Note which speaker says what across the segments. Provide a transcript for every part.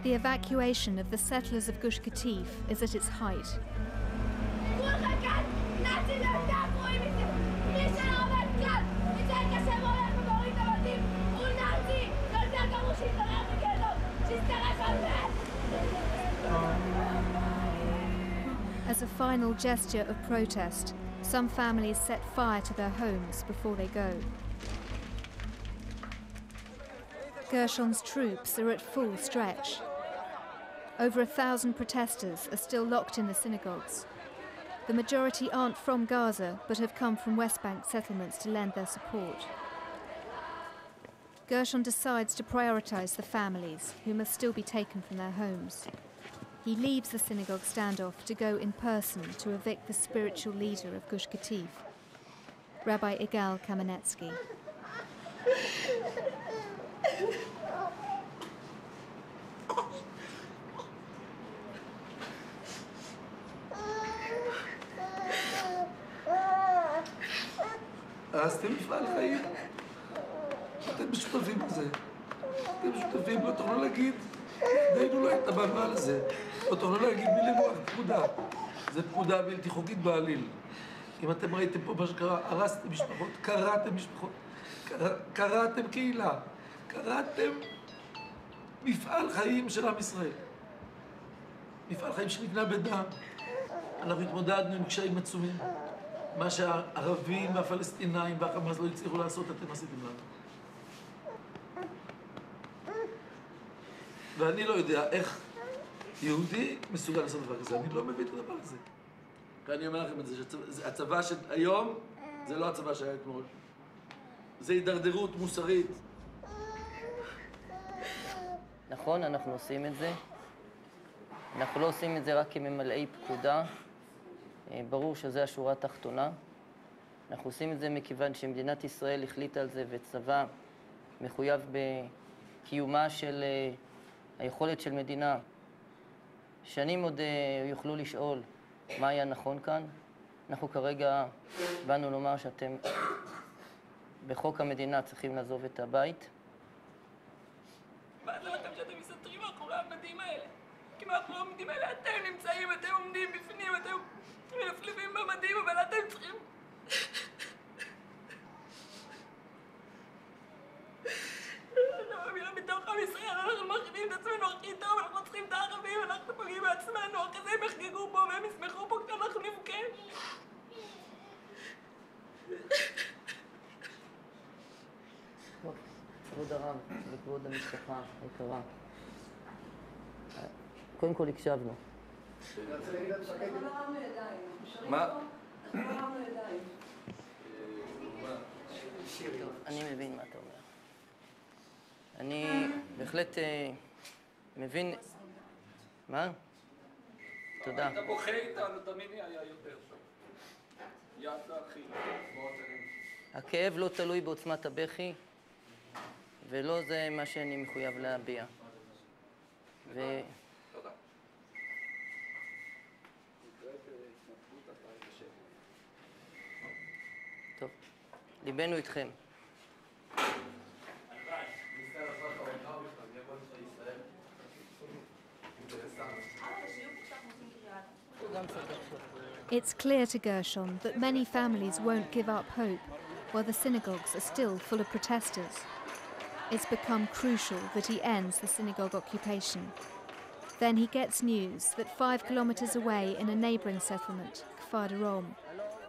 Speaker 1: The evacuation of the settlers of Gush Katif is at its height. As a final gesture of protest, some families set fire to their homes before they go. Gershon's troops are at full stretch. Over 1,000 protesters are still locked in the synagogues. The majority aren't from Gaza, but have come from West Bank settlements to lend their support. Gershon decides to prioritise the families, who must still be taken from their homes. He leaves the synagogue standoff to go in person to evict the spiritual leader of Gush Katif, Rabbi Igal Kamenetsky.
Speaker 2: הרסתם מפעל חיים. אתם משותפים בזה. אתם משותפים, לא תוכלו להגיד, דיינו לא התאבלנו על זה. לא תוכלו להגיד מלמוח, פקודה. זה פקודה בלתי חוקית בעליל. אם אתם ראיתם פה מה שקרה, הרסתם משפחות, קרעתם משפחות, קרעתם קהילה, קרעתם מפעל חיים של עם ישראל. מפעל חיים שנבנה בדם. אנחנו התמודדנו עם קשיים עצומים. מה שהערבים והפלסטינאים והחמאס לא הצליחו לעשות, אתם עשיתם לנו. ואני לא יודע איך יהודי מסוגל לעשות דבר כזה. אני לא מבין את הדבר הזה. ואני אומר לכם את זה, שהצבא של היום זה לא הצבא שהיה אתמול. זה הידרדרות מוסרית.
Speaker 3: נכון, אנחנו עושים את זה. אנחנו לא עושים את זה רק כממלאי פקודה. ברור שזו השורה התחתונה. אנחנו עושים את זה מכיוון שמדינת ישראל החליטה על זה, וצבא מחויב בקיומה של היכולת של מדינה. שנים עוד יוכלו לשאול מה היה נכון כאן. אנחנו כרגע באנו לומר שאתם בחוק המדינה צריכים לעזוב את הבית.
Speaker 4: מה זה לכם שאתם מסתתרים מאחורי המדים האלה? כי מאחורי המדים האלה אתם נמצאים, אתם עומדים בפנים, אתם מנפלבים במדים, אבל אתם צריכים... מתוך עם ישראל אנחנו מכינים את עצמנו הכי טוב, אנחנו צריכים את הערבים, אנחנו פוגעים בעצמנו, אחרי זה הם יחגגו פה והם ישמחו פה כשאנחנו נבכה.
Speaker 3: כבוד הרב וכבוד המשפחה היקרה, קודם כל הקשבנו.
Speaker 2: מה?
Speaker 3: אני מבין מה אתה אומר. אני בהחלט מבין... מה? תודה.
Speaker 4: אתה בוכה איתנו, תמיד היה יותר טוב. יד לאחי.
Speaker 3: הכאב לא תלוי בעוצמת הבכי, ולא זה מה שאני מחויב להביע.
Speaker 4: תודה.
Speaker 3: טוב, ליבנו איתכם.
Speaker 1: It's clear to Gershon that many families won't give up hope while the synagogues are still full of protesters. It's become crucial that he ends the synagogue occupation. Then he gets news that 5 kilometers away in a neighbouring settlement, Kfar Darom,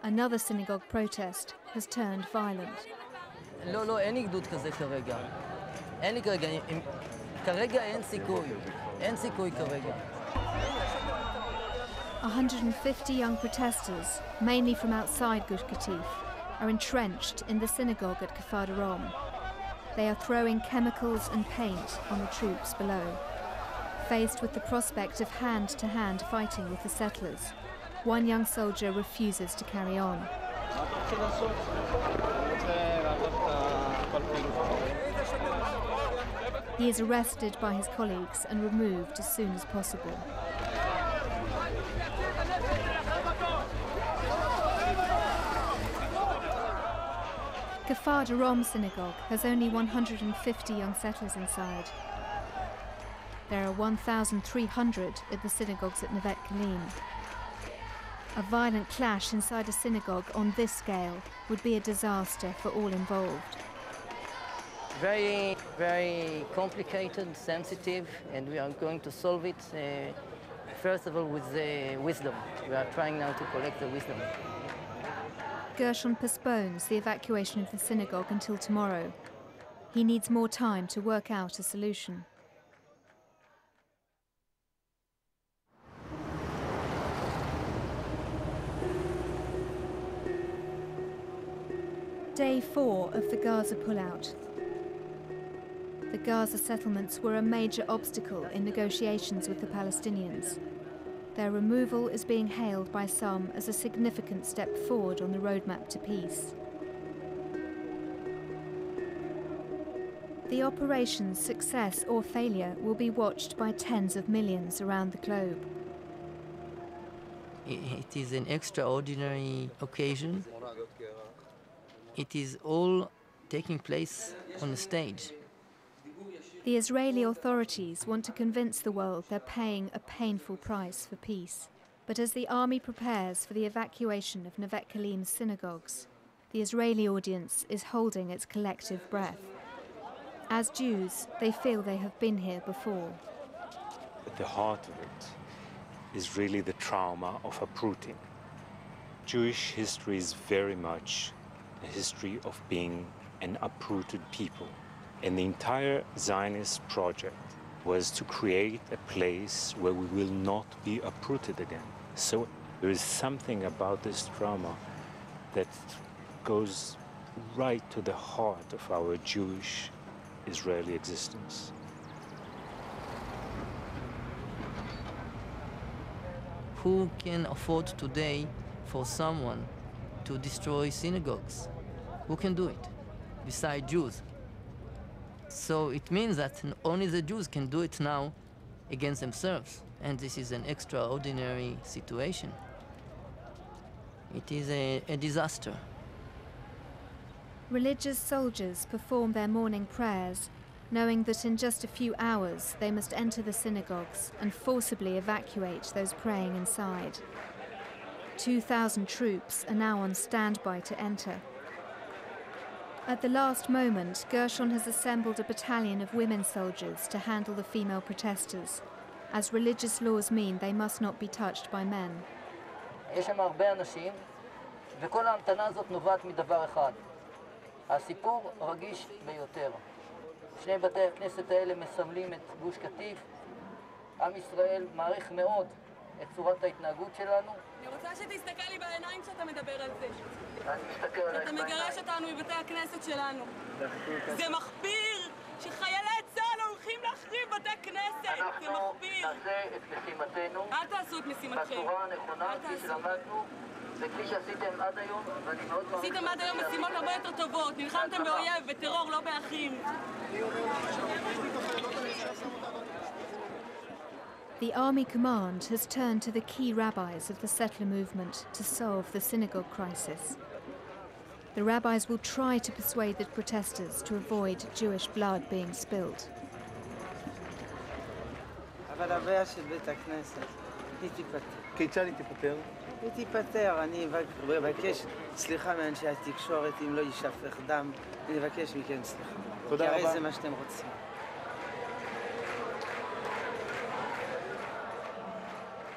Speaker 1: another synagogue protest has turned violent.
Speaker 3: לא, אין לי גדוד כזה כרגע. אין לי כרגע, כרגע אין סיכוי. אין סיכוי כרגע.
Speaker 1: 150 young protesters, mainly from outside Gush Katif, are entrenched in the synagogue at Kfar Darom. They are throwing chemicals and paint on the troops below. Faced with the prospect of hand-to-hand fighting with the settlers, one young soldier refuses to carry on. He is arrested by his colleagues and removed as soon as possible. Kfar Darom synagogue has only 150 young settlers inside. There are 1,300 at the synagogues at Nevet Kalim. A violent clash inside a synagogue on this scale would be a disaster for all involved.
Speaker 3: Very, very complicated, sensitive, and we are going to solve it, first of all, with wisdom. We are trying now to collect the wisdom.
Speaker 1: Gershon postpones the evacuation of the synagogue until tomorrow. He needs more time to work out a solution. Day 4 of the Gaza pullout. The Gaza settlements were a major obstacle in negotiations with the Palestinians. Their removal is being hailed by some as a significant step forward on the roadmap to peace. The operation's success or failure will be watched by tens of millions around the globe.
Speaker 3: It is an extraordinary occasion. It is all taking place on a stage.
Speaker 1: The Israeli authorities want to convince the world they're paying a painful price for peace. But as the army prepares for the evacuation of Nevet Kalim's synagogues, the Israeli audience is holding its collective breath. As Jews, they feel they have been here before.
Speaker 5: At the heart of it is really the trauma of uprooting. Jewish history is very much a history of being an uprooted people. And the entire Zionist project was to create a place where we will not be uprooted again. So there is something about this trauma that goes right to the heart of our Jewish Israeli existence.
Speaker 3: Who can afford today for someone to destroy synagogues? Who can do it besides Jews? So it means that only the Jews can do it now against themselves. And this is an extraordinary situation. It is a disaster.
Speaker 1: Religious soldiers perform their morning prayers, knowing that in just a few hours they must enter the synagogues and forcibly evacuate those praying inside. 2,000 troops are now on standby to enter. At the last moment, Gershon has assembled a battalion of women soldiers to handle the female protesters, as religious laws mean they must not be touched by men.
Speaker 3: יש שם הרבה אנשים, וכל ההמתנה הזאת נובעת מדבר אחד. הסיפור רגיש ביותר. שני בתי הכנסת האלה מסמלים את גוש קטיף. עם ישראל מעריך מאוד את צורת ההתנהגות שלנו.
Speaker 4: אני רוצה שתסתכל לי בעיניים כשאתה מדבר על זה.
Speaker 3: אני מסתכל עלייך
Speaker 4: אתה מגרש אותנו מבתי הכנסת שלנו. זה מחפיר שחיילי צה"ל הולכים להחריב בתי כנסת. זה מחפיר.
Speaker 3: אנחנו נעשה את משימתנו.
Speaker 4: אל תעשו את משימתכם.
Speaker 3: בצורה הנכונה, כפי שלמדנו, וכפי שעשיתם עד היום, ואני מאוד מעריך...
Speaker 4: עשיתם עד היום משימות הרבה יותר טובות. נלחמתם באויב, בטרור, לא באחים.
Speaker 1: The army command has turned to the key rabbis of the settler movement to solve the synagogue crisis. The rabbis will try to persuade the protesters to avoid Jewish blood being spilled.
Speaker 6: אבל הבעיה של בית הכנסת, היא תיפתר.
Speaker 7: כיצד היא תיפתר?
Speaker 6: היא תיפתר, אני אבקש סליחה מאנשי התקשורת אם לא יישפך דם, אני אבקש מכם סליחה.
Speaker 7: תודה רבה.
Speaker 6: כי הרי זה מה שאתם רוצים.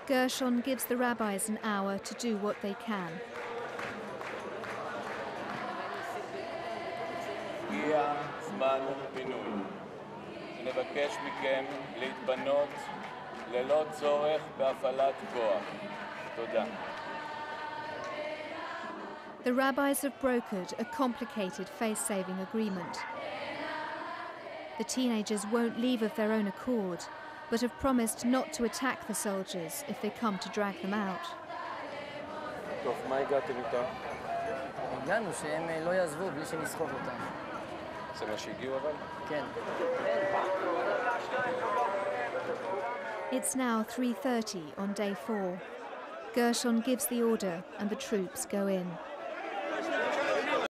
Speaker 1: Gershon gives the rabbis an hour to do what they can.
Speaker 8: הגיע זמן פינוי. נבקש מכם להתפנות ללא צורך בהפעלת כוח. תודה.
Speaker 1: The rabbis have brokered a complicated face-saving agreement. The teenagers won't leave of their own accord, but have promised not to attack the soldiers if they come to drag them out.
Speaker 7: טוב, מה הגעתם איתם?
Speaker 3: הגענו שהם לא יעזבו בלי שנסחוב אותם.
Speaker 8: זה מה שהגיעו אבל?
Speaker 3: כן.
Speaker 1: It's now 3:30 on day 4. Gershon gives the order and the troops go in.